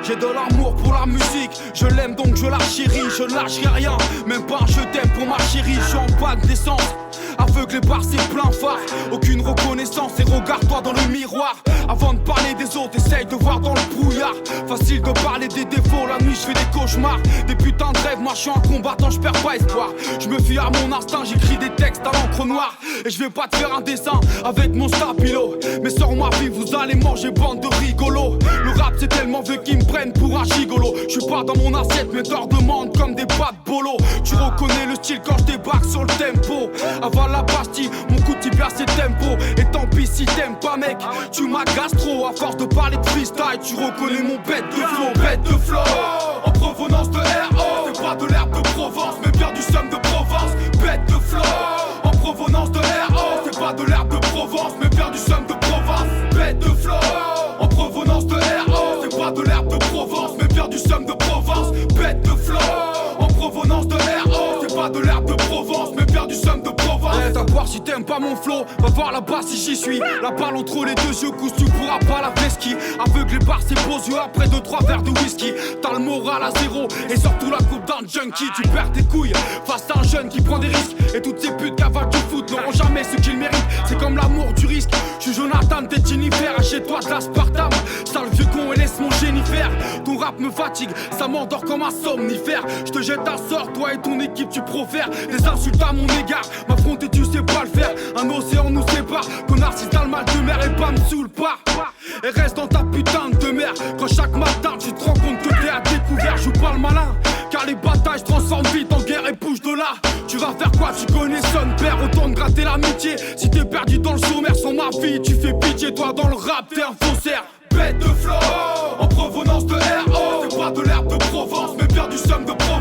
J'ai de l'amour pour la musique, je l'aime donc je la chéris. Je lâcherai rien, même pas un je t'aime pour ma chérie. Je suis en panne d'essence, aveuglé par ses pleins phares. Aucune reconnaissance et regarde-toi dans le miroir. Avant de parler des autres, essaye de voir dans le brouillard. Facile de parler des défauts, la nuit je fais des cauchemars. Des putains de rêves, moi je suis un combattant, je perds pas espoir. Je me fie à mon instinct, j'écris des textes à l'encre noire. Et je vais pas te faire un dessin avec mon stabilo. Mais sur ma vie vous allez manger bande de rigolos. Le rap c'est tellement vieux qu'ils me prennent pour un gigolo. Je suis pas dans mon assiette mais t'en demande comme des pâtes bolo. Tu reconnais le style quand je débarque sur le tempo. Avant la pastille, mon coup de tibia c'est tempo. Et tant pis si t'aimes pas mec, tu m'agaces trop. À force de parler de freestyle, tu reconnais mon bête de flow. Bête de flow, en provenance de RO. C'est pas de l'herbe de Provence, mais bien du somme de Provence. Bête de flow, en provenance de RO. C'est pas de l'herbe de Provence, mais bien du somme de Provence. Bête de flow, en provenance de RO. C'est pas de l'herbe de Provence, mais bien du somme de Provence. Bête de flow, en provenance de RO. C'est pas de l'herbe de Provence, mais bien du somme de Provence. T'as voir si t'aimes pas mon flow, va voir là-bas si j'y suis. La balle entre les deux yeux, couche tu pourras pas la vesquille. Aveuglé par ses beaux yeux après 2-3 verres de whisky. T'as le moral à zéro et surtout la coupe d'un junkie. Tu perds tes couilles face à un jeune qui prend des risques. Et toutes ces putes cavalent du foot n'auront jamais ce qu'ils méritent. C'est comme l'amour du risque. Je suis Jonathan, t'es Jennifer. Achète-toi de l'aspartame, sale vieux con et laisse mon génie faire. Ton rap me fatigue, ça m'endort comme un somnifère. Je te jette un sort, toi et ton équipe tu profères des insultes à mon égard. M'affronter tu sais pas le faire, un océan nous sépare. Connard si t'as le mal de mer et pas me saoule pas. Et reste dans ta putain de mer. Quand chaque matin tu te rends compte que t'es à découvert. Joue pas le malin, car les batailles se transforment vite en guerre et bouge de là. Tu vas faire quoi, tu connais son père. Autant de gratter l'amitié. Si t'es perdu dans le sommaire sans ma vie, tu fais pitié. Toi dans le rap t'es un faussaire. Bête de flow, en provenance de RO. C'est pas de l'herbe de Provence, mais bien du somme de Provence.